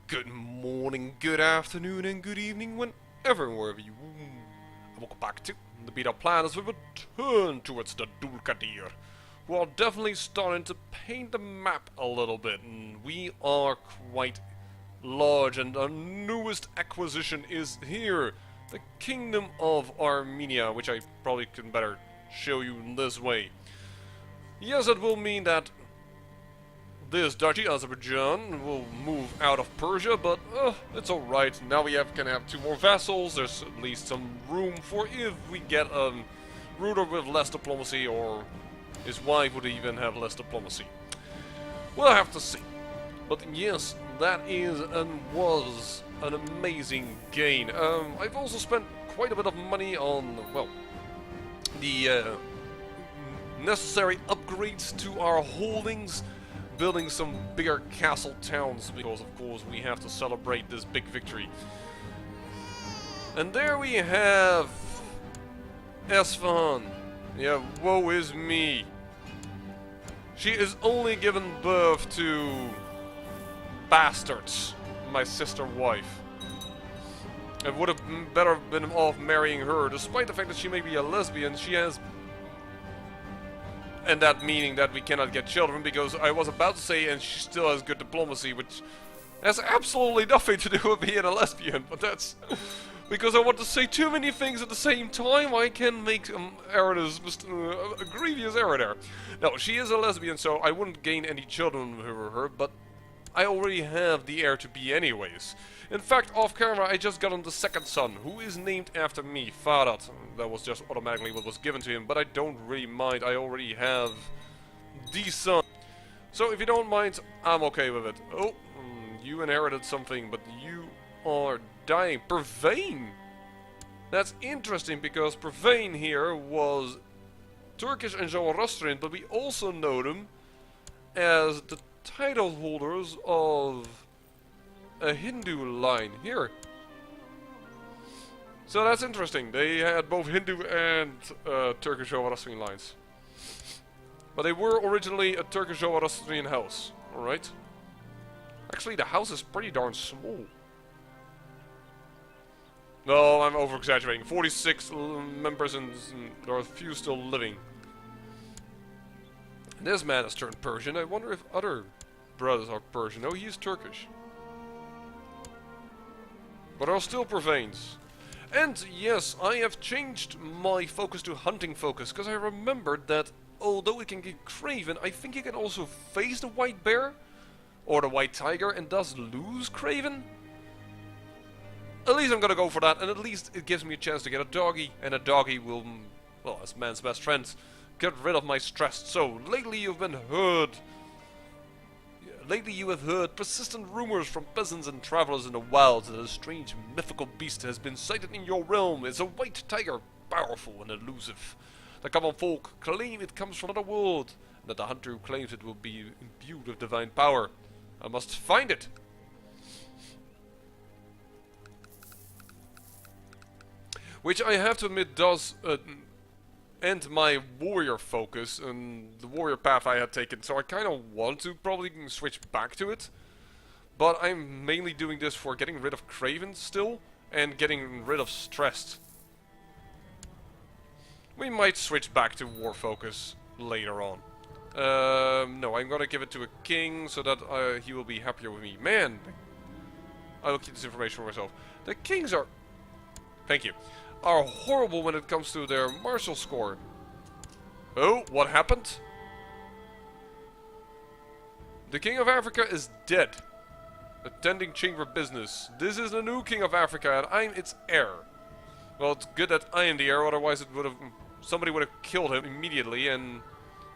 Good morning, good afternoon, and good evening, wherever you and welcome back to the Beta Plan as we return towards the Dulkadir, who are definitely starting to paint the map a little bit, and we are quite large, and our newest acquisition is here, the Kingdom of Armenia, which I probably can better show you in this way. Yes, it will mean that this duchy, Azerbaijan, will move out of Persia, but it's alright. Now we can have 2 more vassals. There's at least some room for if we get a ruler with less diplomacy, or his wife would even have less diplomacy. We'll have to see. But yes, that is and was an amazing gain. I've also spent quite a bit of money on, well, the necessary upgrades to our holdings, building some bigger castle towns, because of course we have to celebrate this big victory. And there we have Esfahan. Yeah, woe is me. She is only given birth to bastards, my sister wife. It would have better been off marrying her, despite the fact that she may be a lesbian. She has, and that meaning that we cannot get children, because I was about to say, and she still has good diplomacy, which has absolutely nothing to do with being a lesbian, but that's because I want to say too many things at the same time. I can make a grievous error there. No, she is a lesbian, so I wouldn't gain any children with her, but I already have the heir to be anyways. In fact, off camera, I just got him the second son, who is named after me, Farad. That was just automatically what was given to him, but I don't really mind. I already have the son. So if you don't mind, I'm okay with it. Oh, you inherited something, but you are dying. Pervane! That's interesting, because Pervane here was Turkish and Zoroastrian, but we also know them as the title holders of a Hindu line here. So that's interesting. They had both Hindu and Turkish Zoroastrian lines. But they were originally a Turkish Zoroastrian house. Alright. Actually, the house is pretty darn small. No, I'm over-exaggerating. 46 members, and there are a few still living. This man has turned Persian. I wonder if other brothers are Persian. No, he is Turkish. But are still Pervanes. And yes, I have changed my focus to hunting focus, because I remembered that although it can get Craven, I think you can also face the white bear or the white tiger and thus lose Craven. At least I'm gonna go for that, and at least it gives me a chance to get a doggy, and a doggy will, well, as man's best friend, get rid of my stress. So lately you have heard persistent rumors from peasants and travelers in the wilds that a strange mythical beast has been sighted in your realm. It's a white tiger, powerful and elusive. The common folk claim it comes from another world, and that the hunter who claims it will be imbued with divine power. I must find it. Which I have to admit does end my warrior focus and the warrior path I had taken, so I kind of want to probably switch back to it. But I'm mainly doing this for getting rid of Craven still, and getting rid of stress. We might switch back to war focus later on. No, I'm gonna give it to a king so that he will be happier with me. Man, I will keep this information for myself. The kings are... Thank you. Are horrible when it comes to their martial score. Oh, what happened? The King of Africa is dead. Attending chamber business. This is the new King of Africa, and I'm its heir. Well, it's good that I am the heir, otherwise it would have... somebody would have killed him immediately, and...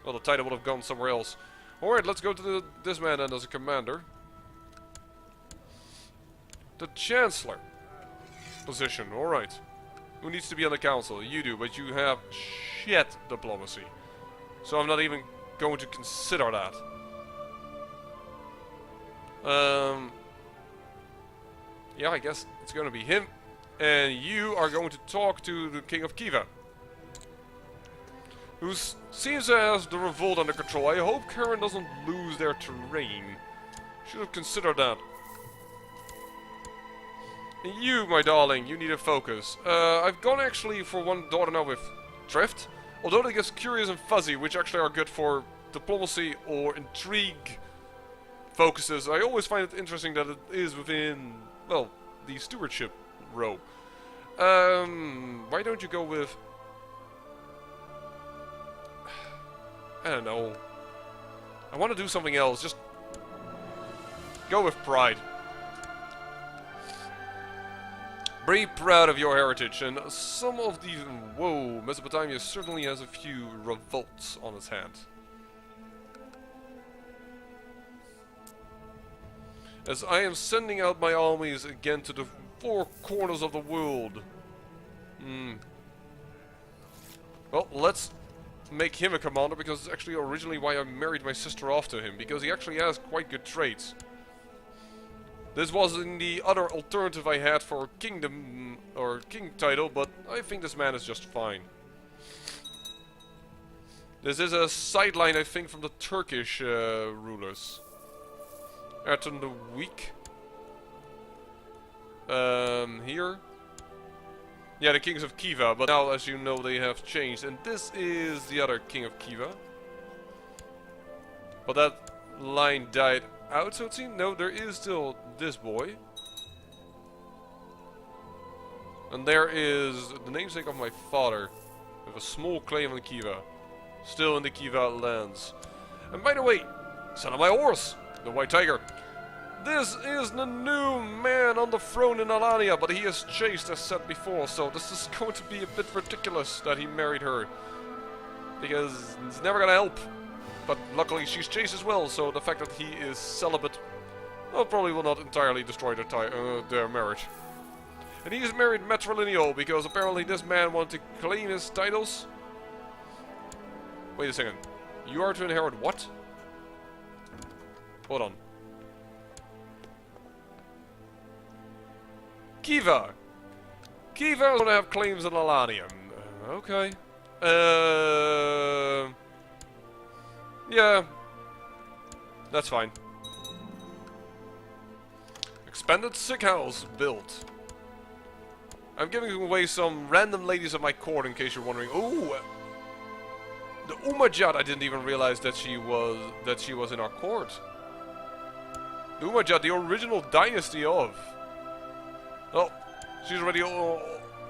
well, the title would have gone somewhere else. Alright, let's go to this man then as a commander. The Chancellor position, alright. Who needs to be on the council? You do, but you have shit diplomacy. So I'm not even going to consider that. Yeah, I guess it's going to be him. And you are going to talk to the King of Kiva, who seems to have the revolt under control. I hope Karen doesn't lose their terrain. Should have considered that. You, my darling, you need to focus. I've gone actually for one daughter now with Drift. Although they get Curious and Fuzzy, which actually are good for diplomacy or intrigue focuses. I always find it interesting that it is within, well, the stewardship row. Why don't you go with... I don't know. I want to do something else. Just go with pride. Be proud of your heritage, and some of these... Whoa, Mesopotamia certainly has a few revolts on its hands. As I am sending out my armies again to the four corners of the world. Well, let's make him a commander, because it's actually originally why I married my sister off to him, because he actually has quite good traits. This was in the other alternative I had for kingdom or king title, but I think this man is just fine. This is a sideline, I think, from the Turkish rulers. Ayrton the Weak. Here. Yeah, the kings of Khiva, but now, as you know, they have changed, and this is the other king of Khiva. But that line died out, so it seems. No, there is still this boy. And there is the namesake of my father, with a small claim on Khiva. Still in the Khiva lands. And by the way, son of my horse, the White Tiger. This is the new man on the throne in Alania, but he is chaste as said before, so this is going to be a bit ridiculous that he married her. Because it's never gonna help. But luckily she's chaste as well, so the fact that he is celibate, well, probably will not entirely destroy their marriage. And he is married matrilineal, because apparently this man wanted to claim his titles. Wait a second. You are to inherit what? Hold on. Khiva. Khiva is going to have claims in Alania. Okay. Yeah. That's fine. Expanded sick house built. I'm giving away some random ladies of my court in case you're wondering. Ooh. The Umajad, I didn't even realize that she was in our court. The Umajad, the original dynasty of. Well, she's already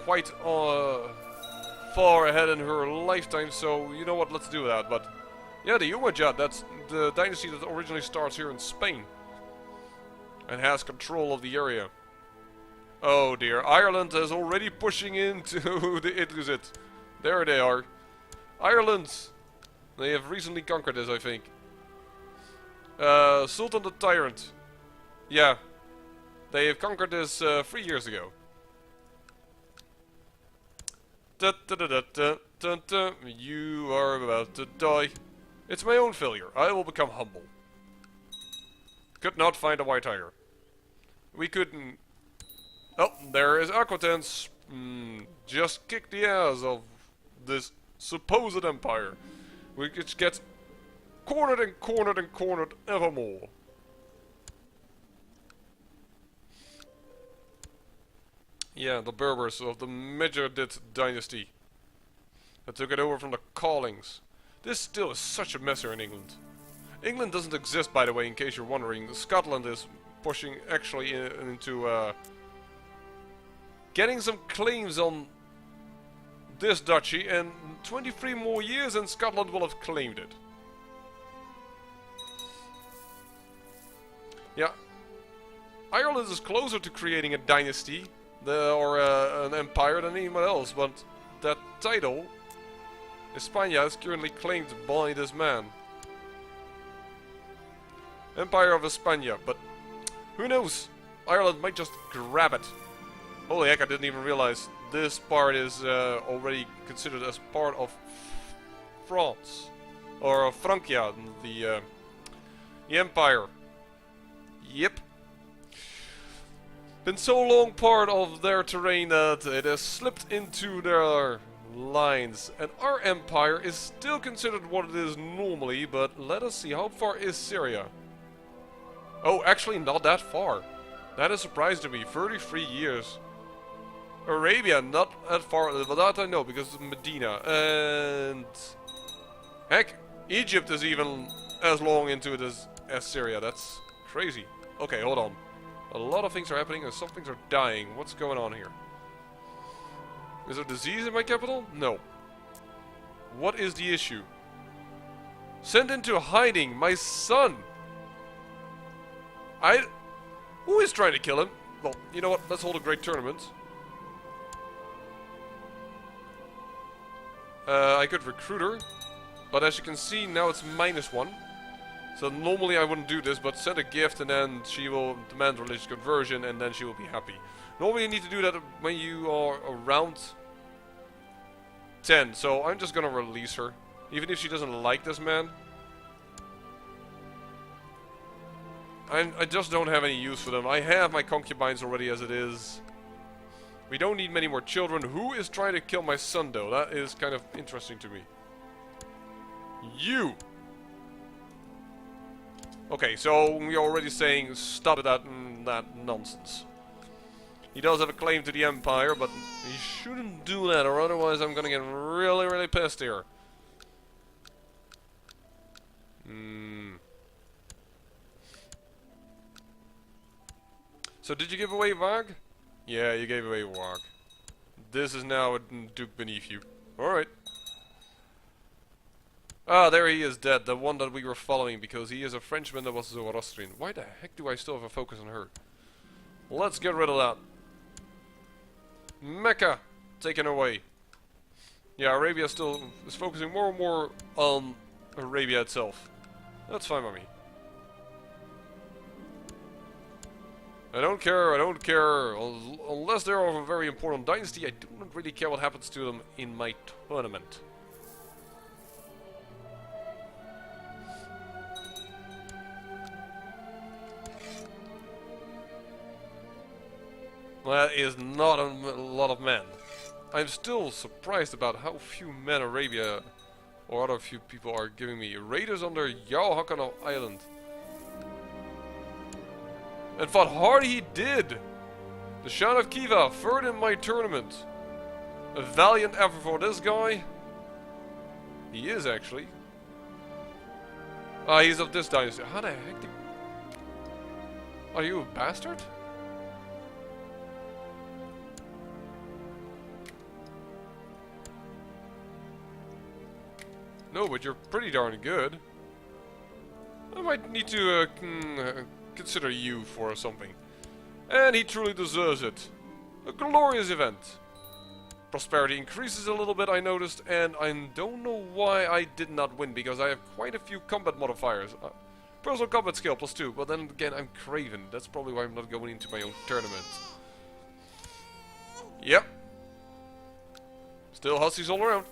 quite far ahead in her lifetime, so you know what, let's do that. But yeah, the Umajad, that's the dynasty that originally starts here in Spain and has control of the area. Oh dear, Ireland is already pushing into the Idrisit. There they are. Ireland! They have recently conquered this, I think. Sultan the Tyrant. Yeah. They have conquered this 3 years ago. You are about to die. It's my own failure. I will become humble. Could not find a White Tiger. We couldn't... Oh, there is Aquitance. Just kick the ass of this supposed empire. Which gets cornered and cornered and cornered evermore. Yeah, the Berbers of the Majordid dynasty that took it over from the Callings. This still is such a mess here in England. England doesn't exist, by the way, in case you're wondering. Scotland is pushing actually into getting some claims on this duchy, and 23 more years and Scotland will have claimed it. Yeah, Ireland is closer to creating a dynasty or an empire than anyone else, but that title, España, is currently claimed by this man. Empire of España, but who knows? Ireland might just grab it. Holy heck, I didn't even realize this part is already considered as part of France. Or Francia, the empire. Yep. Been so long part of their terrain that it has slipped into their lines. And our empire is still considered what it is normally, but let us see, how far is Syria? Oh, actually not that far. That is surprising to me. 33 years. Arabia, not that far, but that I know because of Medina. And heck, Egypt is even as long into it as Syria. That's crazy. Okay, hold on. A lot of things are happening and some things are dying. What's going on here? Is there disease in my capital? No. What is the issue? Sent into hiding, my son! Who is trying to kill him? Well, you know what? Let's hold a great tournament. I could recruit her. But as you can see, now it's -1. So normally I wouldn't do this, but send a gift and then she will demand religious conversion and then she will be happy. Normally you need to do that when you are around 10. So I'm just gonna release her. Even if she doesn't like this man. I just don't have any use for them. I have my concubines already as it is. We don't need many more children. Who is trying to kill my son though? That is kind of interesting to me. You! Okay, so we're already saying stop with that nonsense. He does have a claim to the empire, but he shouldn't do that or otherwise I'm gonna get really, really pissed here. So did you give away Wag? Yeah, you gave away Wag. This is now a duke beneath you. Alright. Ah, there he is dead. The one that we were following because he is a Frenchman that was Zoroastrian. Why the heck do I still have a focus on her? Let's get rid of that. Mecca! Taken away. Yeah, Arabia still is focusing more and more on Arabia itself. That's fine by me. I don't care. Unless they're of a very important dynasty, I don't really care what happens to them in my tournament. That is not a lot of men. I'm still surprised about how few men Arabia or other few people are giving me. Raiders under Yao Hakano Island. And fought hard he did! The Shan of Kiva, third in my tournament. A valiant effort for this guy. He is actually. Ah, he's of this dynasty. How the heck did... Are you a bastard? No, but you're pretty darn good. I might need to consider you for something. And he truly deserves it. A glorious event. Prosperity increases a little bit, I noticed, and I don't know why I did not win, because I have quite a few combat modifiers. Personal combat skill +2, but then again, I'm Craven. That's probably why I'm not going into my own tournament. Yep. Still hussies all around.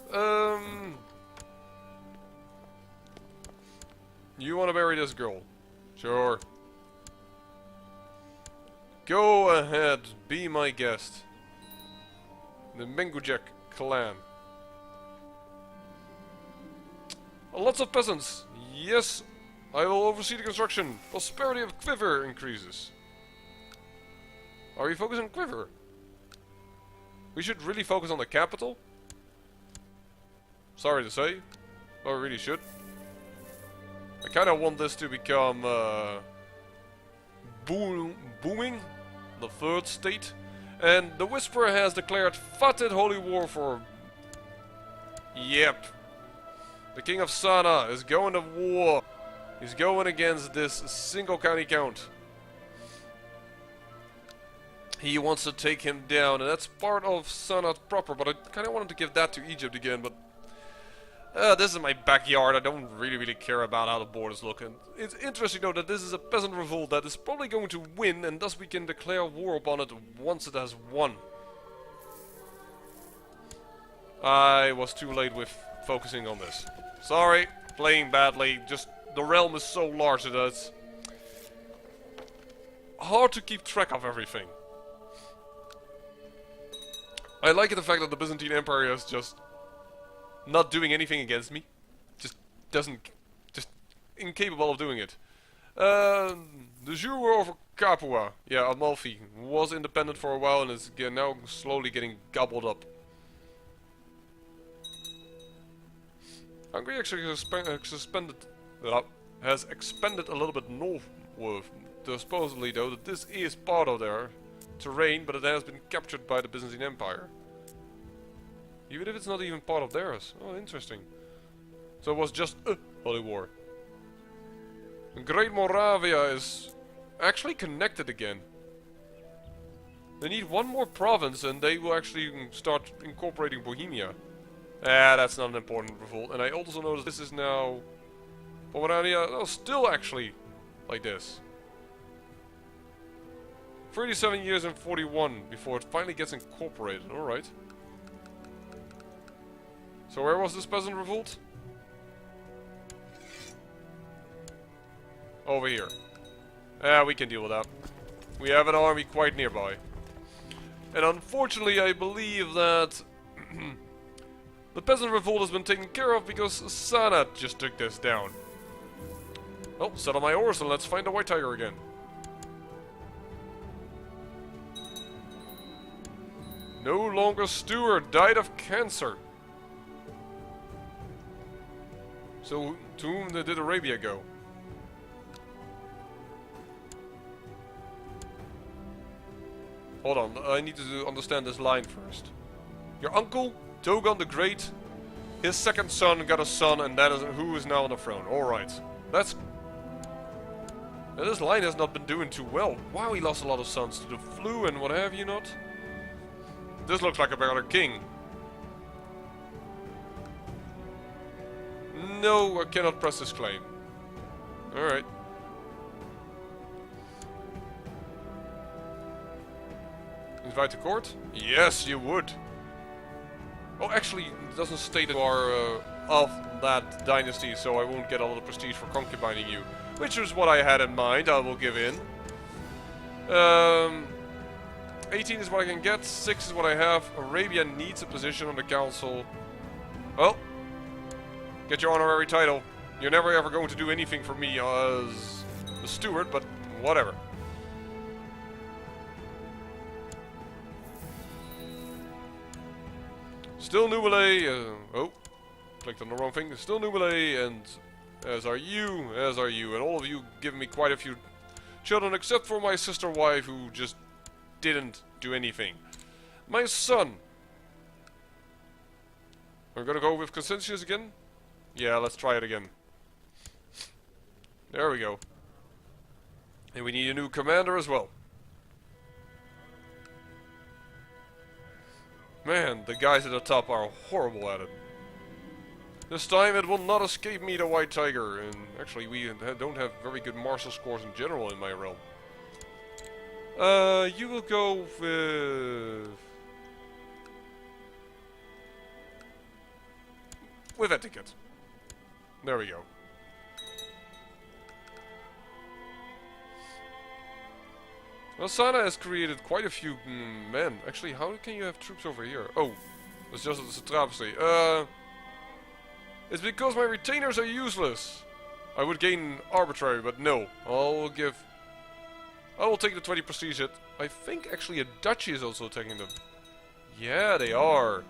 You want to marry this girl? Sure. Go ahead, be my guest. The Mengujek clan. Lots of peasants. Yes, I will oversee the construction. Prosperity of Quiver increases. Are you focused on Quiver? We should really focus on the capital. Sorry to say. Or really should. I kind of want this to become booming, the third state. And the Whisperer has declared Fatid Holy War for... Yep. The King of Sana is going to war. He's going against this single county count. He wants to take him down, and that's part of Sana proper, but I kind of wanted to give that to Egypt again, but... this is my backyard. I don't really care about how the borders look. And it's interesting though that this is a peasant revolt that is probably going to win, and thus we can declare war upon it once it has won. I was too late with focusing on this. Sorry, playing badly. Just the realm is so large that it's hard to keep track of everything. I like the fact that the Byzantine Empire is just not doing anything against me. Just incapable of doing it. The Zuru over Capua, yeah, Amalfi, was independent for a while and is now slowly getting gobbled up. Hungary actually has expanded a little bit northward. Supposedly, though, that this is part of their terrain, but it has been captured by the Byzantine Empire. Even if it's not even part of theirs. Oh, interesting. So it was just a holy war. Great Moravia is actually connected again. They need one more province and they will actually start incorporating Bohemia. Ah, that's not an important revolt. And I also noticed this is now Pomerania. Oh, still actually like this. 37 years and 41 before it finally gets incorporated. Alright. So where was this peasant revolt? Over here. Ah, we can deal with that. We have an army quite nearby. And unfortunately, I believe that the peasant revolt has been taken care of because Sanat just took this down. Well, settle my horse and let's find the white tiger again. No longer steward, died of cancer. So, to whom did Arabia go? Hold on, I need to understand this line first. Your uncle, Togon the Great, his second son got a son, and that is who is now on the throne. Alright. That's... Now, this line has not been doing too well. Wow, he lost a lot of sons to the flu and what have you not. This looks like a better king. No, I cannot press this claim. Alright. Invite to court? Yes, you would. Oh, actually, it doesn't state that you are of that dynasty, so I won't get a lot of prestige for concubining you. Which is what I had in mind, I will give in. 18 is what I can get, 6 is what I have. Arabia needs a position on the council. Well, get your honorary title. You're never ever going to do anything for me as a steward, but whatever. Still Nubile, oh, clicked on the wrong thing. Still Nubile, and as are you, and all of you give me quite a few children, except for my sister wife, who just didn't do anything. My son. We're gonna go with consensus again? Yeah, let's try it again. There we go. And we need a new commander as well. Man, the guys at the top are horrible at it. This time it will not escape me, the White Tiger. And actually, we don't have very good martial scores in general in my realm. You will go with etiquette. There we go. Well, Sana has created quite a few men. Actually, how can you have troops over here? Oh, it's just at the satrapcy. It's because my retainers are useless. I would gain arbitrary, but no. I will take the 20 prestige hit. I think actually a duchy is also taking them. Yeah, they are.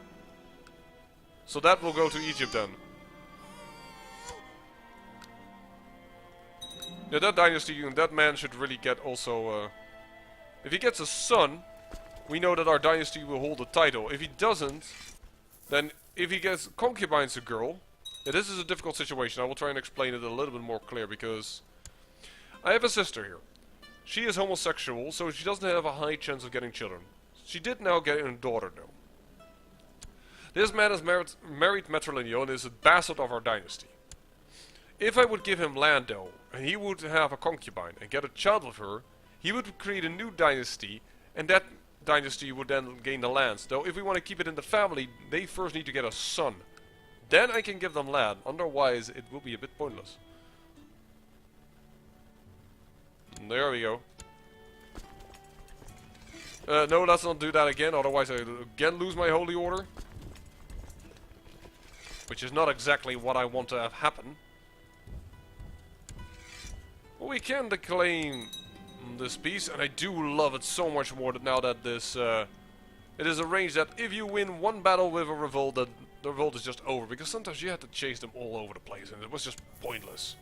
So that will go to Egypt then. Yeah, that dynasty and that man should really get also... if he gets a son, we know that our dynasty will hold the title. If he doesn't, then if he gets concubines a girl... Yeah, this is a difficult situation. I will try and explain it a little bit more clear, because... I have a sister here. She is homosexual, so she doesn't have a high chance of getting children. She did now get a daughter, though. This man is married matrilineal and is a bastard of our dynasty. If I would give him land, though, and he would have a concubine and get a child with her, he would create a new dynasty, and that dynasty would then gain the lands. Though if we want to keep it in the family, they first need to get a son. Then I can give them land, otherwise it will be a bit pointless. There we go. No, let's not do that again, otherwise I again lose my holy order. Which is not exactly what I want to have happen. Well, we can claim this piece, and I do love it so much more now that this it is arranged that if you win one battle with a revolt, that the revolt is just over, because sometimes you had to chase them all over the place and it was just pointless.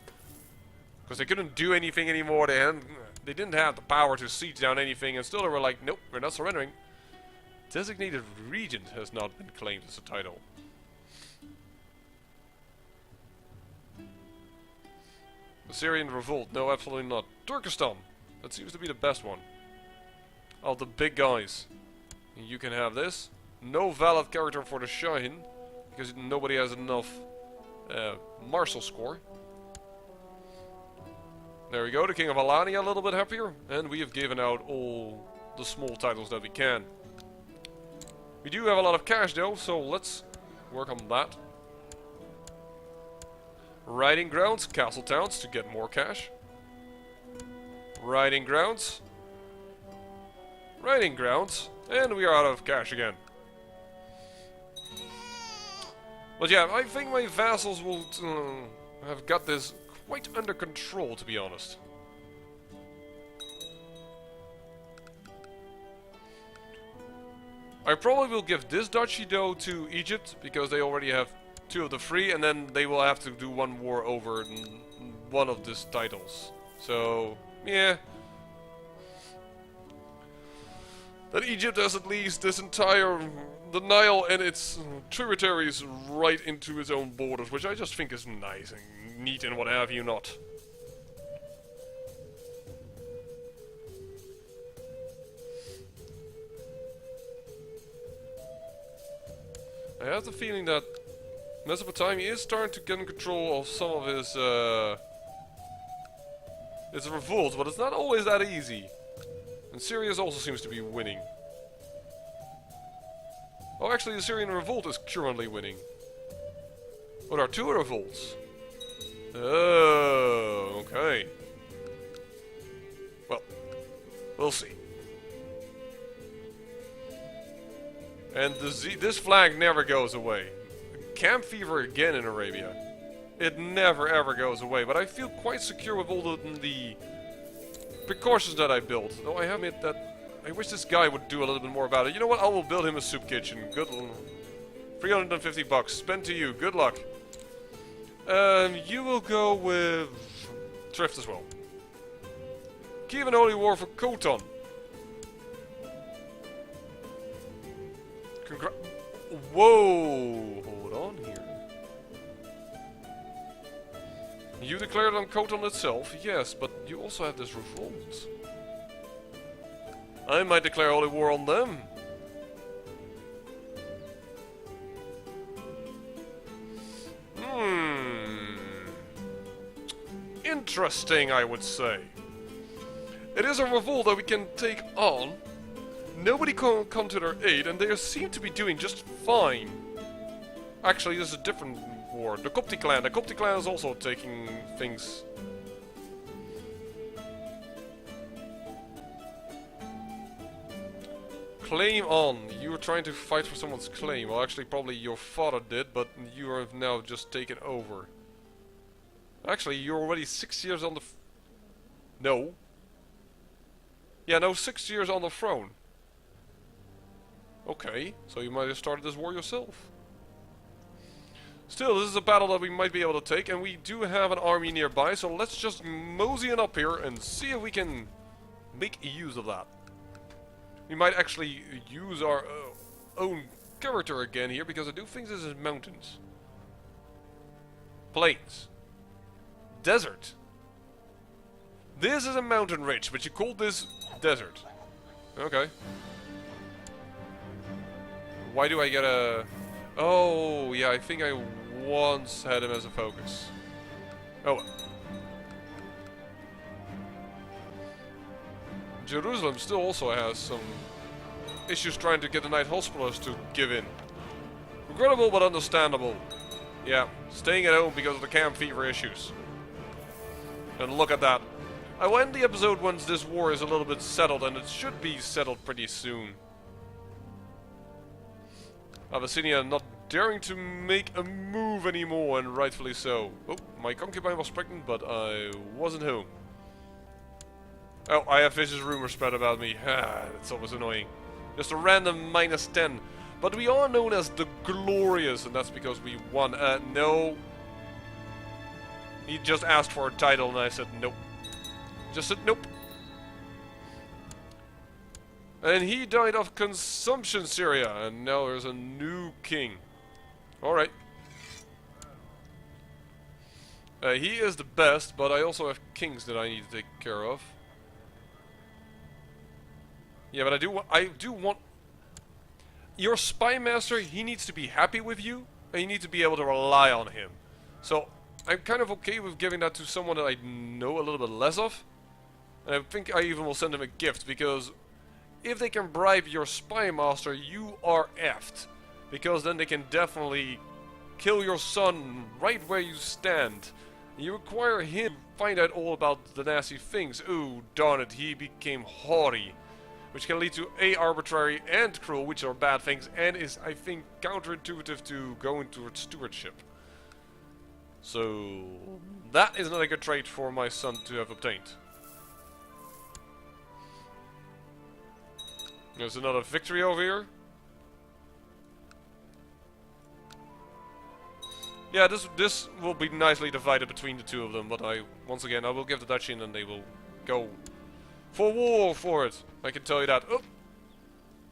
Because they couldn't do anything anymore, they didn't have the power to siege down anything, and still they were like, nope, we're not surrendering. Designated Regent has not been claimed as a title. Assyrian Revolt, no, absolutely not. Turkestan, that seems to be the best one. Of the big guys. You can have this. No valid character for the Shine, because nobody has enough martial score. There we go, the King of Alania a little bit happier, and we have given out all the small titles that we can. We do have a lot of cash though, so let's work on that. Riding grounds, castle towns to get more cash. Riding grounds. Riding grounds. And we are out of cash again. But yeah, I think my vassals will have got this quite under control, to be honest. I probably will give this duchy though to Egypt, because they already have 2 of the 3, and then they will have to do one war over one of these titles. So, yeah. That Egypt has at least this entire, the Nile and its tributaries right into its own borders, which I just think is nice and neat and what have you not. I have the feeling that Mesopotamia is starting to get in control of some of his revolts, but it's not always that easy. And Syria also seems to be winning. Oh, actually the Syrian revolt is currently winning. Oh, there are 2 revolts. Oh, okay. Well, we'll see. And this flag never goes away. Camp fever again in Arabia. It never ever goes away, but I feel quite secure with all the precautions that I built. Though I have to admit that I wish this guy would do a little bit more about it. You know what? I will build him a soup kitchen. Good, 350 bucks. Spent to you. Good luck. You will go with thrift as well. Kievan Holy War for Khotan. Whoa! Hold on here. You declared on Khotan itself, yes, but you also have this revolt. I might declare holy war on them. Interesting, I would say. It is a revolt that we can take on. Nobody can come to their aid, and they seem to be doing just fine. Actually, this is a different war. The Copti clan. The Copti clan is also taking things. Claim on. You were trying to fight for someone's claim. Well, actually, probably your father did, but you have now just taken over. Actually, you're already 6 years on the... No. Yeah, no, 6 years on the throne. Okay, so you might have started this war yourself. Still, this is a battle that we might be able to take, and we do have an army nearby, so let's just mosey on up here and see if we can make use of that. We might actually use our own character again here, because I do think this is mountains. Plains. Desert. This is a mountain ridge, but you call this desert. Okay. Why do I get a... Oh, yeah, I think I once had him as a focus. Oh well. Jerusalem still also has some issues trying to get the Night Hospitals to give in. Regrettable, but understandable. Yeah, staying at home because of the camp fever issues. And look at that. I will end the episode once this war is a little bit settled, and it should be settled pretty soon. Abyssinia not daring to make a move anymore, and rightfully so. Oh, my concubine was pregnant, but I wasn't home. Oh, I have vicious rumors spread about me. That's always annoying. Just a random -10. But we are known as the Glorious, and that's because we won. No. He just asked for a title, and I said nope. Just said nope. And he died of consumption, Syria, and now there's a new king. Alright. He is the best, but I also have kings that I need to take care of. Yeah, but I do want... Your spy master, he needs to be happy with you, and you need to be able to rely on him. So, I'm kind of okay with giving that to someone that I know a little bit less of. And I think I even will send him a gift, because if they can bribe your spy master, you are effed. Because then they can definitely kill your son right where you stand. You require him to find out all about the nasty things. Ooh, darn it, he became haughty. Which can lead to A, arbitrary, and cruel, which are bad things, and is, I think, counterintuitive to going towards stewardship. So, that is not a good trait for my son to have obtained. There's another victory over here. Yeah, this will be nicely divided between the two of them, but once again, I will give the duchy and then they will go for war for it. I can tell you that. Oh!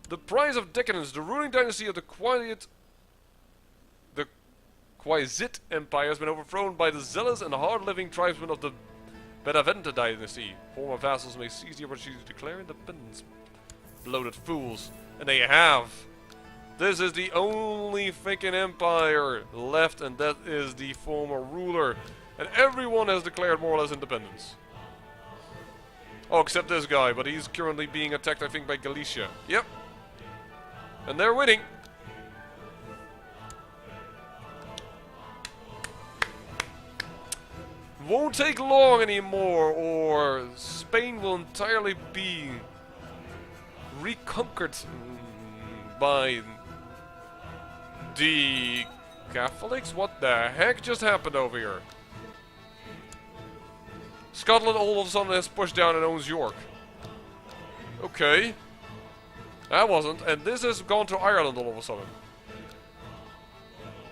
The prize of decadence, the ruling dynasty of the Qyzit Empire has been overthrown by the zealous and hard-living tribesmen of the Benavente dynasty. Former vassals may seize the opportunity to declare independence. Bloated fools. And they have. This is the only freaking empire left, and that is the former ruler. And everyone has declared more or less independence. Oh, except this guy, but he's currently being attacked, I think, by Galicia. Yep. And they're winning. Won't take long anymore, or Spain will entirely be reconquered by the Catholics? What the heck just happened over here? Scotland all of a sudden has pushed down and owns York. Okay. That wasn't. And this has gone to Ireland all of a sudden.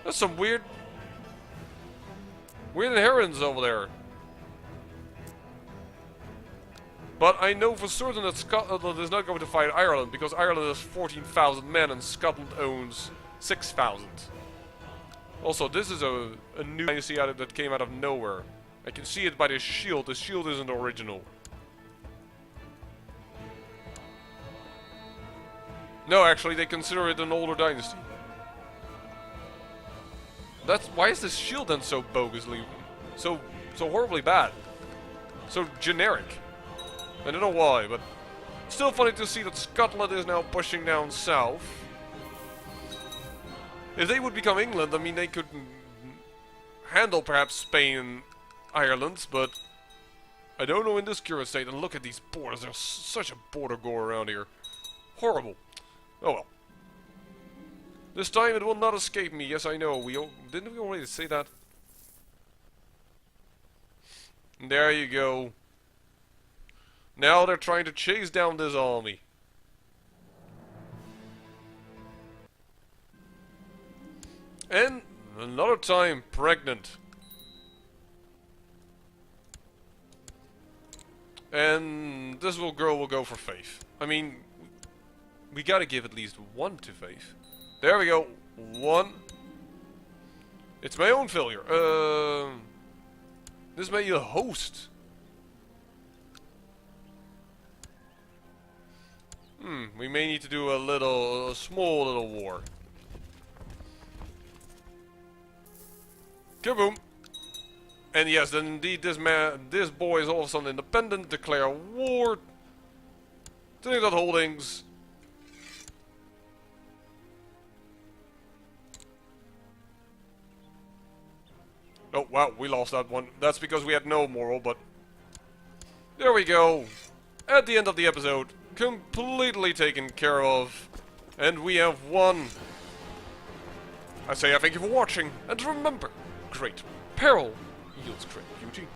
That's some weird inheritance over there. But I know for certain that Scotland is not going to fight Ireland, because Ireland has 14,000 men and Scotland owns 6,000. Also, this is a new dynasty that came out of nowhere. I can see it by the shield. The shield isn't original. No, actually, they consider it an older dynasty. Why is this shield then so bogusly, so horribly bad, so generic? I don't know why, but still funny to see that Scotland is now pushing down south. If they would become England, I mean, they could handle perhaps Spain and Ireland, but I don't know in this current state. And look at these borders; there's such a border gore around here. Horrible. Oh well. This time it will not escape me. Yes, I know. Didn't we already say that? There you go. Now they're trying to chase down this army. And another time pregnant. And this little girl will go for Faith. I mean, we gotta give at least one to Faith. There we go. One. It's my own failure. This may be a host. We may need to do a small little war. Kaboom! And yes, then indeed this boy is all of a sudden independent, declare war. Trinidad Holdings. Oh wow, we lost that one. That's because we had no moral, but there we go. At the end of the episode, completely taken care of, and we have won. I say I thank you for watching, and remember, great peril yields great beauty.